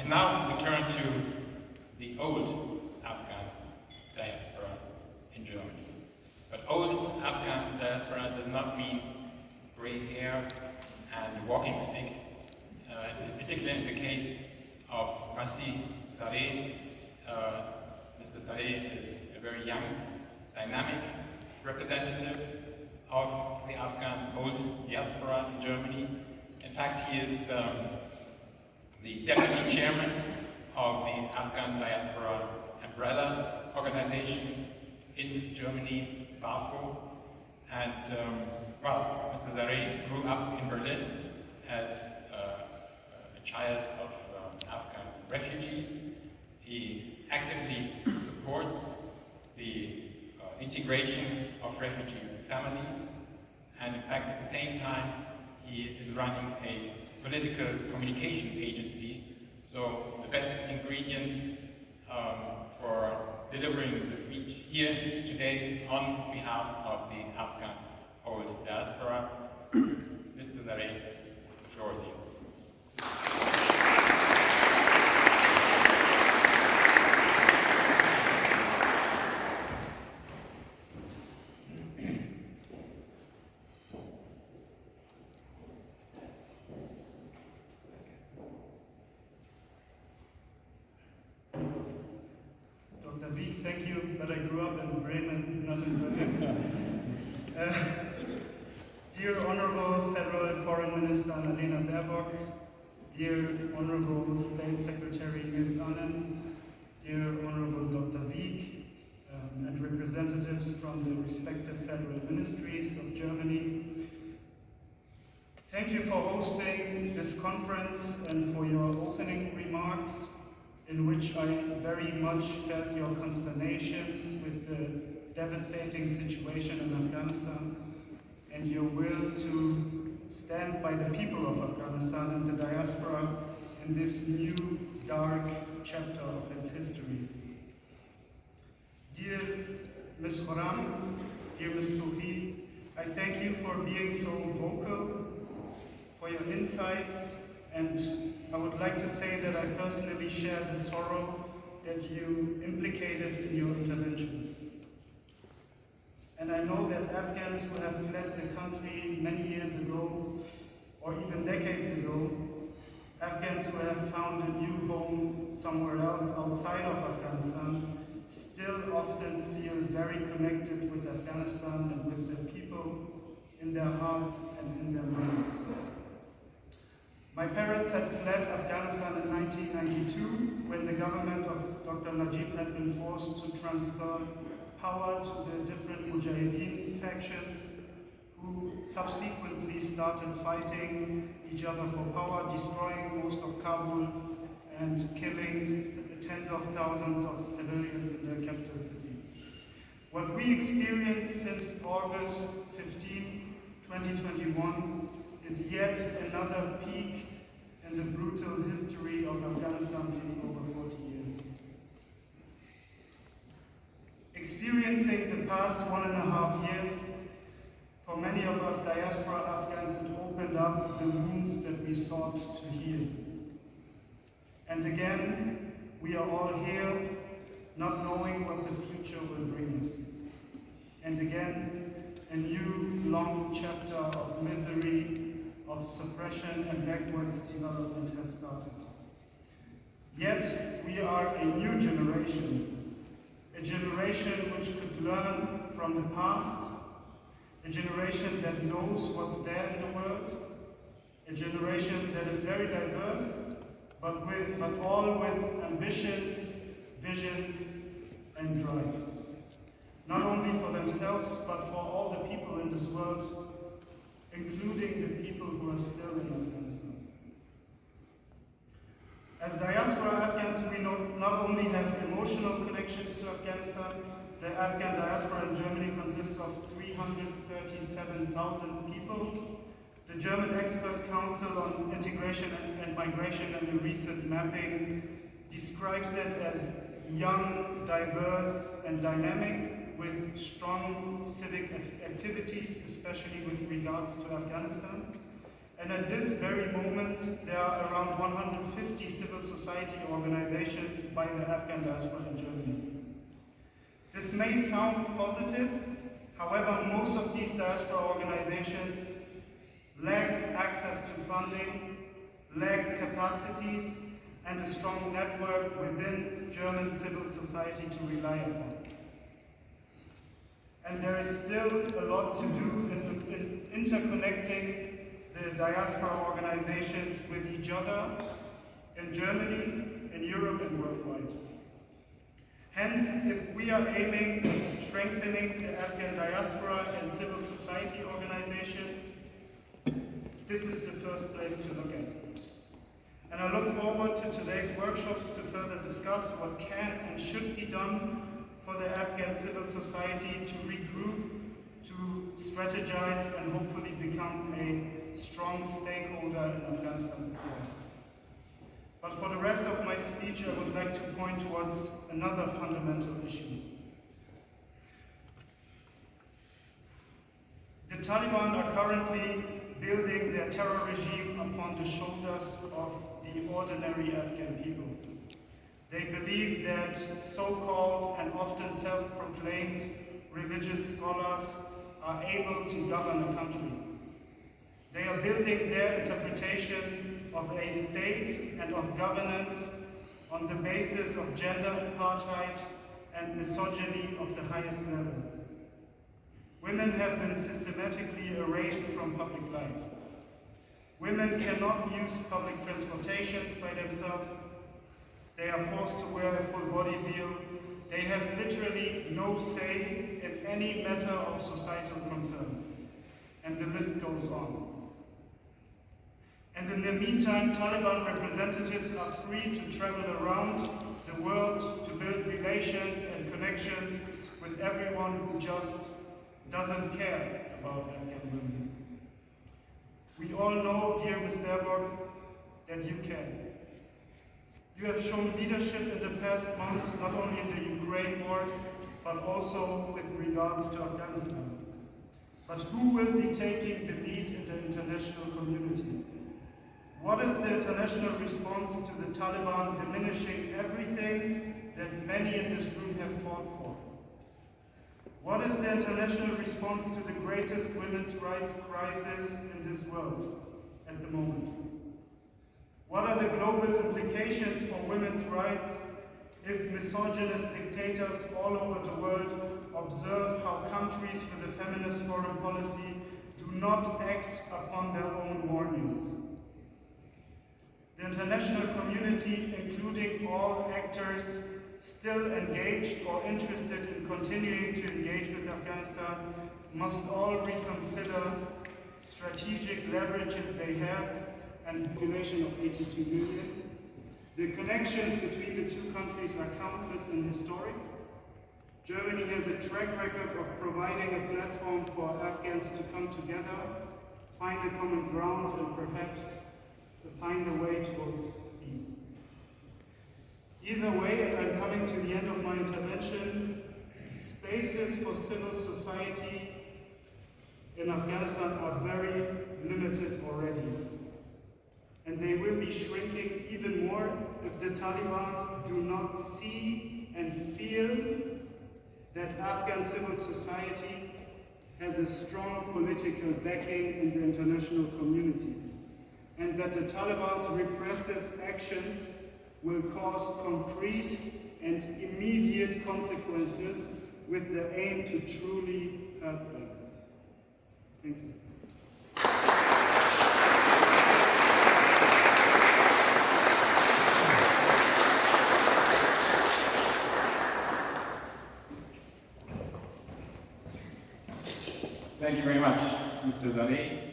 And now we turn to the old Afghan diaspora in Germany. But old Afghan diaspora does not mean gray hair and walking stick, particularly in the case of Masih Sareh. Mr. Sareh is a very young, dynamic representative of the Afghan old diaspora in Germany. In fact, he is the deputy chairman of the Afghan Diaspora Umbrella Organization in Germany, BAFO. And, well, Mr. Sareh grew up in Berlin as a child of Afghan refugees. He actively supports the integration of refugee families, and in fact, at the same time, he is running a political communication agency. So the best ingredients for delivering the speech here today on behalf of the Afghan old diaspora. Mr. Sareh, the floor is yours. Thank you, but I grew up in Bremen, not in Berlin. Dear Honorable Federal Foreign Minister Annalena Baerbock, dear Honorable State Secretary Nils Allen, dear Honorable Dr. Wieck, and representatives from the respective federal ministries of Germany, thank you for hosting this conference and for your opening remarks, in which I very much felt your consternation with the devastating situation in Afghanistan and your will to stand by the people of Afghanistan and the diaspora in this new dark chapter of its history. Dear Ms. Khorram, dear Ms. Touhi, I thank you for being so vocal, for your insights, and I would like to say that I personally share the sorrow that you implicated in your interventions. And I know that Afghans who have fled the country many years ago, or even decades ago, Afghans who have found a new home somewhere else outside of Afghanistan, still often feel very connected with Afghanistan and with the people in their hearts and in their minds. My parents had fled Afghanistan in 1992 when the government of Dr. Najib had been forced to transfer power to the different Mujahideen factions who subsequently started fighting each other for power, destroying most of Kabul and killing tens of thousands of civilians in their capital city. What we experienced since August 15, 2021 is yet another peak in the brutal history of Afghanistan since over 40 years. Experiencing the past 1.5 years, for many of us diaspora Afghans, it opened up the wounds that we sought to heal. And again, we are all here, not knowing what the future will bring us. And again, a new long chapter of misery, of suppression and backwards development has started. Yet, we are a new generation, a generation which could learn from the past, a generation that knows what's there in the world, a generation that is very diverse, but all with ambitions, visions, and drive. Not only for themselves, but for all the people in this world, including the people who are still in Afghanistan. As diaspora Afghans, we not only have emotional connections to Afghanistan. The Afghan diaspora in Germany consists of 337,000 people. The German Expert Council on Integration and Migration in the recent mapping describes it as young, diverse, and dynamic, with strong civic activities, especially with regards to Afghanistan. And at this very moment, there are around 150 civil society organizations by the Afghan diaspora in Germany. This may sound positive, however, most of these diaspora organizations lack access to funding, lack capacities, and a strong network within German civil society to rely upon. And there is still a lot to do in interconnecting the diaspora organizations with each other in Germany, in Europe, and worldwide. Hence, if we are aiming at strengthening the Afghan diaspora and civil society organizations, this is the first place to look at. And I look forward to today's workshops to further discuss what can and should be done for the Afghan civil society to regroup, to strategize, and hopefully become a strong stakeholder in Afghanistan's affairs. But for the rest of my speech, I would like to point towards another fundamental issue. The Taliban are currently building their terror regime upon the shoulders of the ordinary Afghan people. They believe that so-called and often self-proclaimed religious scholars are able to govern a country. They are building their interpretation of a state and of governance on the basis of gender apartheid and misogyny of the highest level. Women have been systematically erased from public life. Women cannot use public transportations by themselves. They are forced to wear a full body veil. They have literally no say in any matter of societal concern. And the list goes on. And in the meantime, Taliban representatives are free to travel around the world to build relations and connections with everyone who just doesn't care about Afghan women. We all know, dear Ms. Baerbock, that you can. You have shown leadership in the past months, not only in the Ukraine war, but also with regards to Afghanistan. But who will be taking the lead in the international community? What is the international response to the Taliban diminishing everything that many in this room have fought for? What is the international response to the greatest women's rights crisis in this world at the moment? What are the global implications for women's rights if misogynist dictators all over the world observe how countries with a feminist foreign policy do not act upon their own warnings? The international community, including all actors still engaged or interested in continuing to engage with Afghanistan, must all reconsider strategic leverages they have and a population of 82 million. The connections between the two countries are countless and historic. Germany has a track record of providing a platform for Afghans to come together, find a common ground, and perhaps find a way towards peace. Either way, I'm coming to the end of my intervention. Spaces for civil society in Afghanistan are very limited already. And they will be shrinking even more if the Taliban do not see and feel that Afghan civil society has a strong political backing in the international community, and that the Taliban's repressive actions will cause concrete and immediate consequences with the aim to truly help them. Thank you. Thank you very much, Mr. Zaleh.